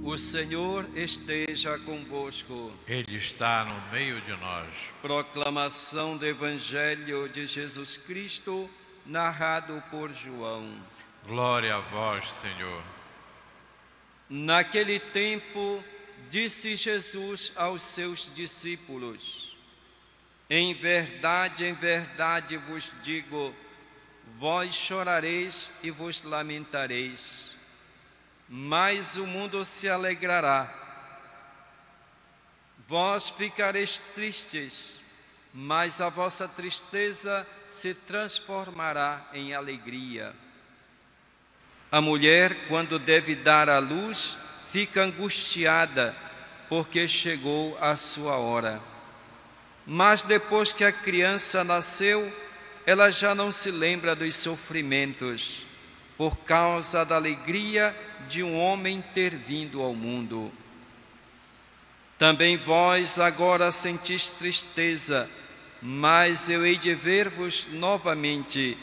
O Senhor esteja convosco. Ele está no meio de nós. Proclamação do Evangelho de Jesus Cristo, narrado por João. Glória a vós, Senhor. Naquele tempo, disse Jesus aos seus discípulos: em verdade vos digo, vós chorareis e vos lamentareis, mas o mundo se alegrará. Vós ficareis tristes, mas a vossa tristeza se transformará em alegria. A mulher, quando deve dar à luz, fica angustiada, porque chegou a sua hora. Mas depois que a criança nasceu, ela já não se lembra dos sofrimentos, por causa da alegria de um homem ter vindo ao mundo. Também vós agora sentis tristeza, mas eu hei de ver-vos novamente,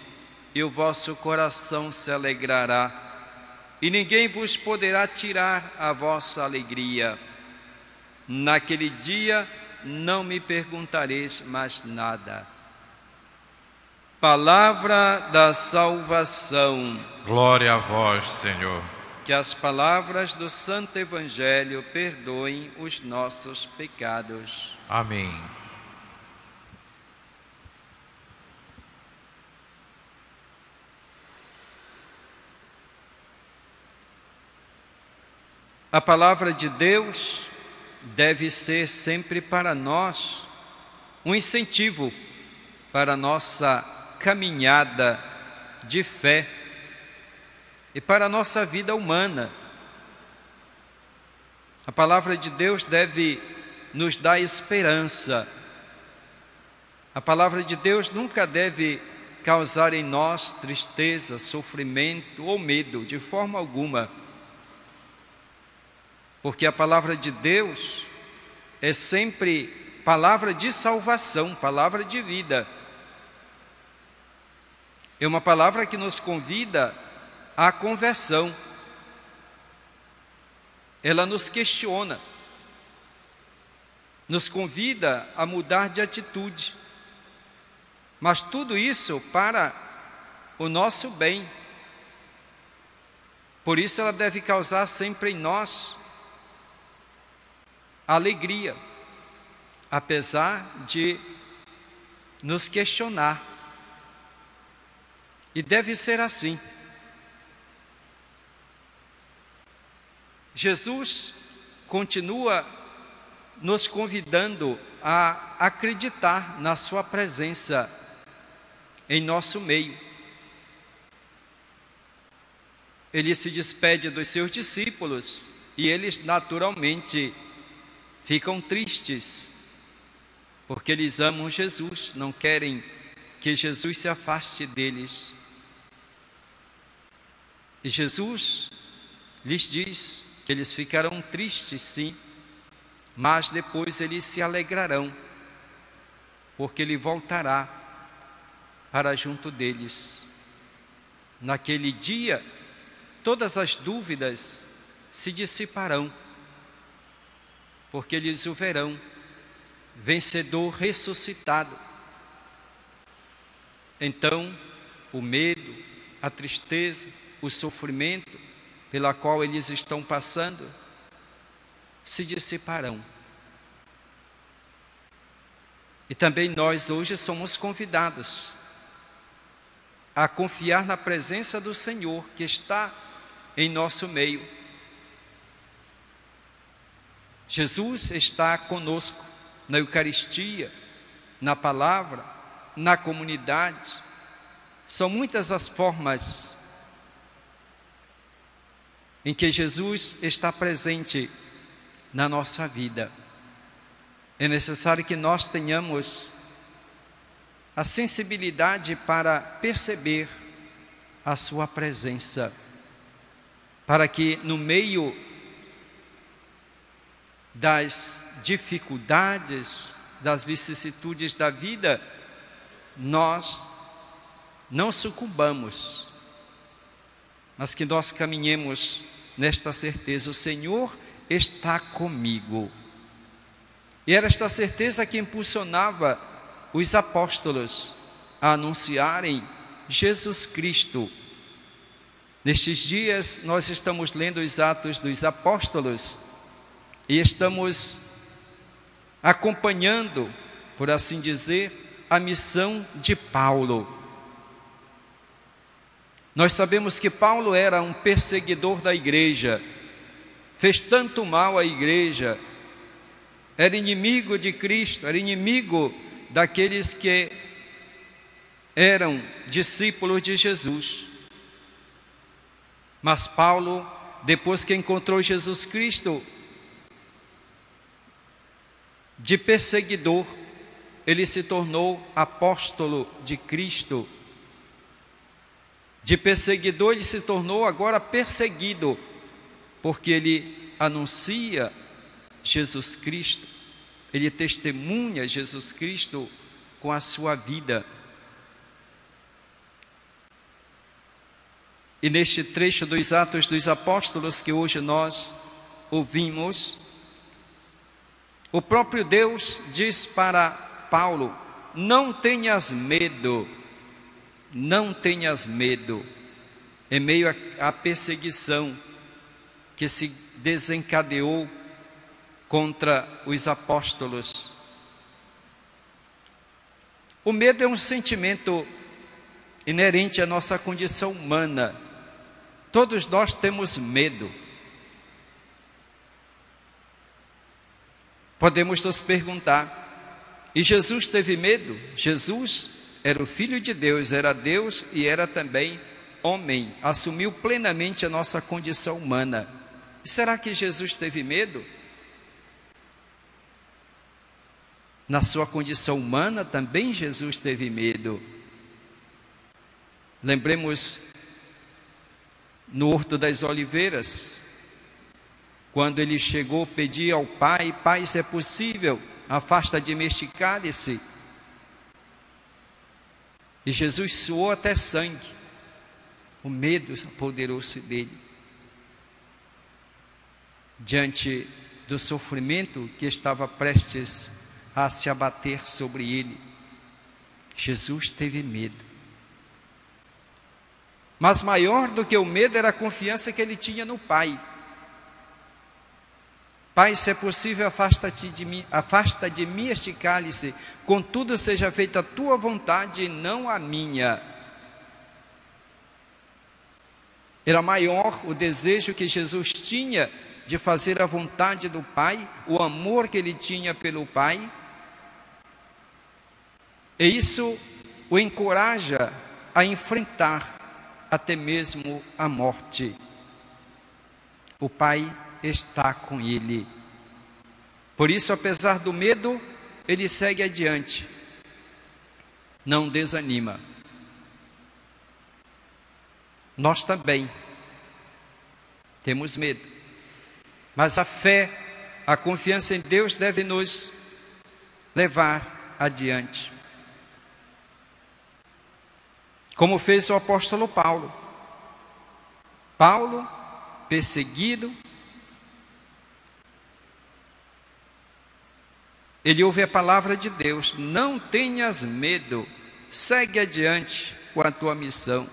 e o vosso coração se alegrará, e ninguém vos poderá tirar a vossa alegria. Naquele dia não me perguntareis mais nada. Palavra da salvação. Glória a vós, Senhor. Que as palavras do Santo Evangelho perdoem os nossos pecados. Amém. A palavra de Deus deve ser sempre para nós um incentivo para a nossa caminhada de fé e para a nossa vida humana. A palavra de Deus deve nos dar esperança. A palavra de Deus nunca deve causar em nós tristeza, sofrimento ou medo, de forma alguma. Porque a palavra de Deus é sempre palavra de salvação, palavra de vida. É uma palavra que nos convida à conversão. Ela nos questiona, nos convida a mudar de atitude. Mas tudo isso para o nosso bem. Por isso ela deve causar sempre em nós alegria, apesar de nos questionar. E deve ser assim. Jesus continua nos convidando a acreditar na sua presença em nosso meio. Ele se despede dos seus discípulos e eles naturalmente ficam tristes, porque eles amam Jesus, não querem que Jesus se afaste deles. E Jesus lhes diz que eles ficarão tristes, sim, mas depois eles se alegrarão, porque Ele voltará para junto deles. Naquele dia, todas as dúvidas se dissiparão, porque eles o verão vencedor ressuscitado. Então, o medo, a tristeza, o sofrimento pela qual eles estão passando se dissiparão. E também nós hoje somos convidados a confiar na presença do Senhor que está em nosso meio. Jesus está conosco na Eucaristia, na palavra, na comunidade. São muitas as formas em que Jesus está presente na nossa vida. É necessário que nós tenhamos a sensibilidade para perceber a sua presença, para que no meio das dificuldades, das vicissitudes da vida, nós não sucumbamos, mas que nós caminhemos nesta certeza: o Senhor está comigo. E era esta certeza que impulsionava os apóstolos a anunciarem Jesus Cristo. Nestes dias nós estamos lendo os Atos dos Apóstolos e estamos acompanhando, por assim dizer, a missão de Paulo. Nós sabemos que Paulo era um perseguidor da igreja, fez tanto mal à igreja, era inimigo de Cristo, era inimigo daqueles que eram discípulos de Jesus. Mas Paulo, depois que encontrou Jesus Cristo, de perseguidor, ele se tornou apóstolo de Cristo. De perseguidor, ele se tornou agora perseguido, porque ele anuncia Jesus Cristo, ele testemunha Jesus Cristo com a sua vida. E neste trecho dos Atos dos Apóstolos que hoje nós ouvimos, o próprio Deus diz para Paulo: não tenhas medo, não tenhas medo, em meio à perseguição que se desencadeou contra os apóstolos. O medo é um sentimento inerente à nossa condição humana. Todos nós temos medo. Podemos nos perguntar: e Jesus teve medo? Jesus era o Filho de Deus, era Deus e era também homem, assumiu plenamente a nossa condição humana. E será que Jesus teve medo? Na sua condição humana também Jesus teve medo. Lembremos no Horto das Oliveiras, quando ele chegou, pedir ao Pai: Pai, se é possível, afasta de mim este cálice. E Jesus suou até sangue. O medo apoderou-se dele. Diante do sofrimento que estava prestes a se abater sobre ele, Jesus teve medo. Mas maior do que o medo era a confiança que ele tinha no Pai. Pai, se é possível, afasta de mim este cálice, contudo seja feita a tua vontade e não a minha. Era maior o desejo que Jesus tinha de fazer a vontade do Pai, o amor que ele tinha pelo Pai. E isso o encoraja a enfrentar até mesmo a morte. O Pai está com ele. Por isso, apesar do medo, ele segue adiante. Não desanima. Nós também temos medo. Mas a fé, a confiança em Deus deve nos levar adiante. Como fez o apóstolo Paulo. Paulo, perseguido, ele ouve a palavra de Deus: não tenhas medo, segue adiante com a tua missão.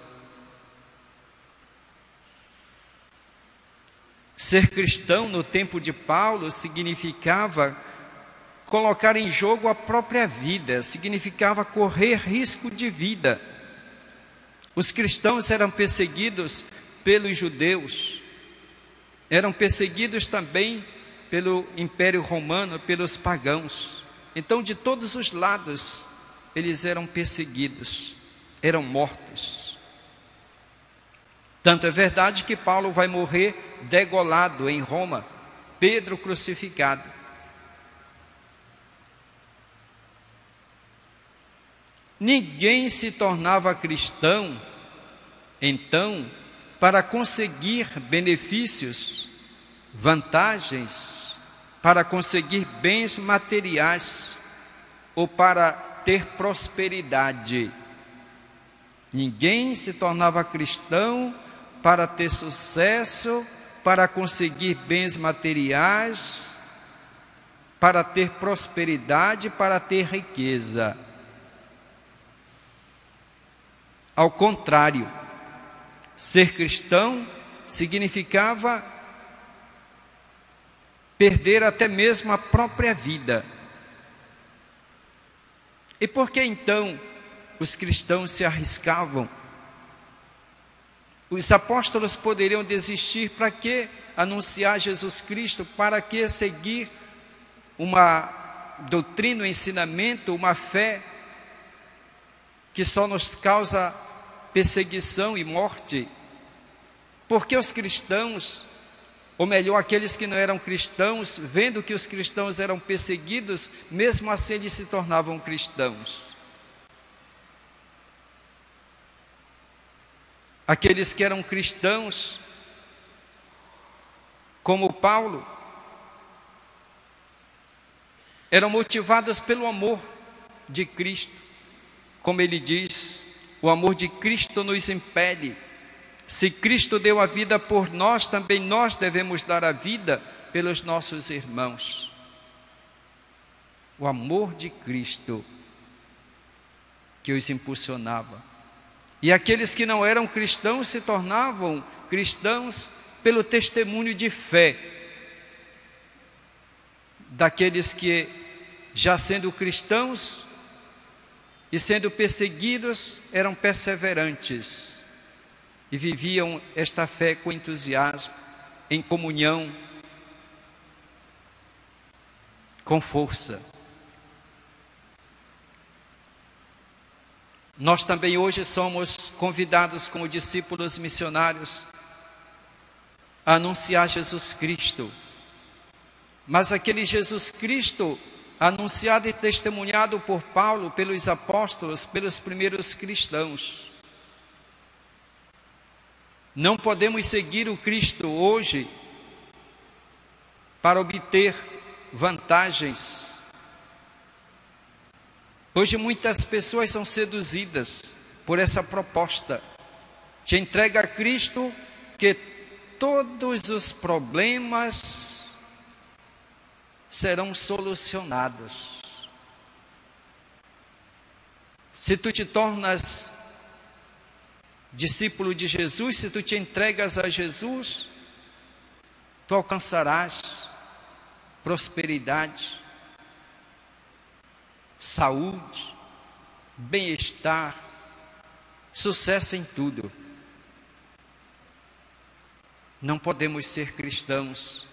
Ser cristão no tempo de Paulo significava colocar em jogo a própria vida, significava correr risco de vida. Os cristãos eram perseguidos pelos judeus, eram perseguidos também pelo Império Romano, pelos pagãos. Então, de todos os lados, eles eram perseguidos, eram mortos. Tanto é verdade que Paulo vai morrer degolado em Roma, Pedro crucificado. Ninguém se tornava cristão, então, para conseguir benefícios, vantagens, para conseguir bens materiais ou para ter prosperidade. Ninguém se tornava cristão para ter sucesso para conseguir bens materiais, para ter prosperidade, para ter riqueza. Ao contrário, ser cristão significava perder até mesmo a própria vida. E por que então os cristãos se arriscavam? Os apóstolos poderiam desistir. Para que anunciar Jesus Cristo? Para que seguir uma doutrina, um ensinamento, uma fé que só nos causa perseguição e morte? Porque os cristãos, ou melhor, aqueles que não eram cristãos, vendo que os cristãos eram perseguidos, mesmo assim eles se tornavam cristãos. Aqueles que eram cristãos, como Paulo, eram motivados pelo amor de Cristo. Como ele diz, o amor de Cristo nos impele. Se Cristo deu a vida por nós, também nós devemos dar a vida pelos nossos irmãos. O amor de Cristo que os impulsionava. E aqueles que não eram cristãos se tornavam cristãos pelo testemunho de fé daqueles que, já sendo cristãos e sendo perseguidos, eram perseverantes e viviam esta fé com entusiasmo, em comunhão, com força. Nós também hoje somos convidados como discípulos missionários a anunciar Jesus Cristo. Mas aquele Jesus Cristo anunciado e testemunhado por Paulo, pelos apóstolos, pelos primeiros cristãos. Não podemos seguir o Cristo hoje para obter vantagens. Hoje muitas pessoas são seduzidas por essa proposta. Te entrega a Cristo que todos os problemas serão solucionados. Se tu te tornas discípulo de Jesus, se tu te entregas a Jesus, tu alcançarás prosperidade, saúde, bem-estar, sucesso em tudo. Não podemos ser cristãos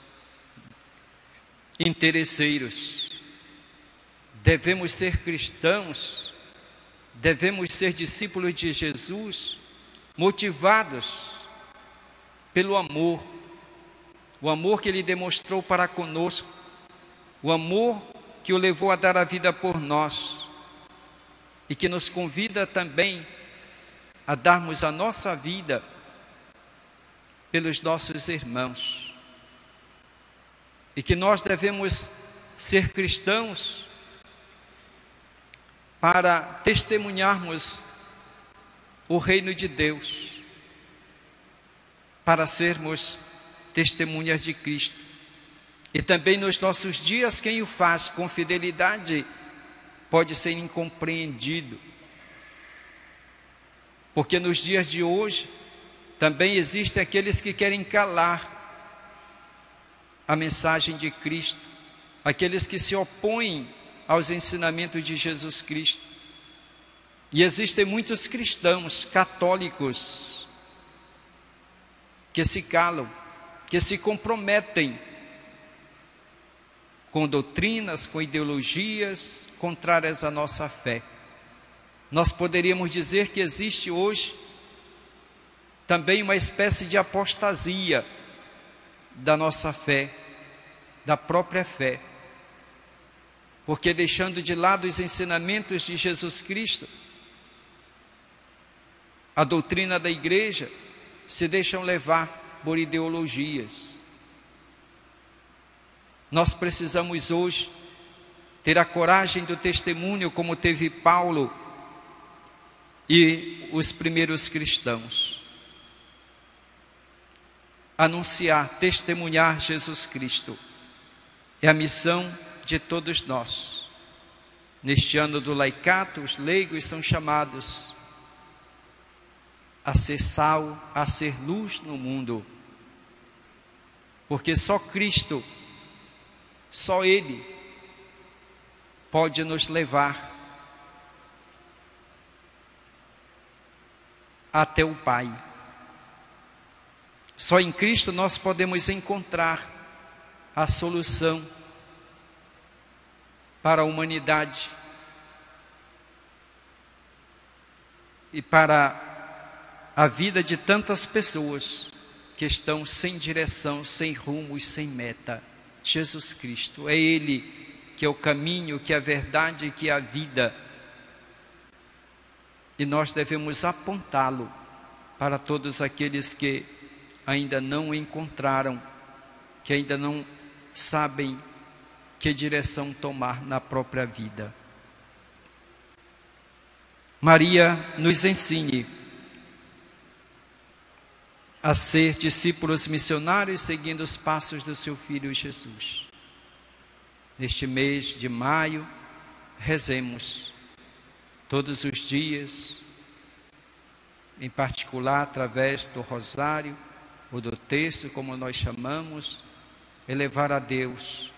interesseiros. Devemos ser cristãos, devemos ser discípulos de Jesus, motivados pelo amor, o amor que Ele demonstrou para conosco, o amor que o levou a dar a vida por nós e que nos convida também a darmos a nossa vida pelos nossos irmãos. E que nós devemos ser cristãos para testemunharmos o reino de Deus, para sermos testemunhas de Cristo. E também nos nossos dias, quem o faz com fidelidade pode ser incompreendido. Porque nos dias de hoje também existem aqueles que querem calar a mensagem de Cristo, aqueles que se opõem aos ensinamentos de Jesus Cristo. E existem muitos cristãos católicos que se calam, que se comprometem com doutrinas, com ideologias contrárias à nossa fé. Nós poderíamos dizer que existe hoje também uma espécie de apostasia da nossa fé, da própria fé, porque deixando de lado os ensinamentos de Jesus Cristo, a doutrina da igreja, se deixam levar por ideologias. Nós precisamos hoje ter a coragem do testemunho como teve Paulo e os primeiros cristãos. anunciar, testemunhar Jesus Cristo. É a missão de todos nós. Neste ano do laicato, os leigos são chamados a ser sal, a ser luz no mundo. Porque só Cristo, só Ele, pode nos levar até o Pai. Só em Cristo nós podemos encontrar a solução para a humanidade e para a vida de tantas pessoas que estão sem direção, sem rumo e sem meta. Jesus Cristo, é Ele que é o caminho, que é a verdade e que é a vida. E nós devemos apontá-lo para todos aqueles que ainda não o encontraram, que ainda não sabem que direção tomar na própria vida. Maria nos ensine a ser discípulos missionários seguindo os passos do seu Filho Jesus. Neste mês de maio, rezemos todos os dias, em particular através do rosário ou do texto, como nós chamamos, elevar a Deus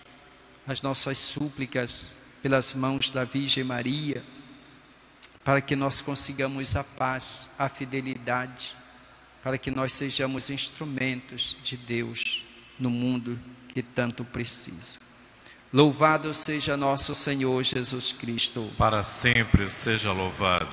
as nossas súplicas pelas mãos da Virgem Maria, para que nós consigamos a paz, a fidelidade, para que nós sejamos instrumentos de Deus no mundo que tanto precisa. Louvado seja nosso Senhor Jesus Cristo. Para sempre seja louvado.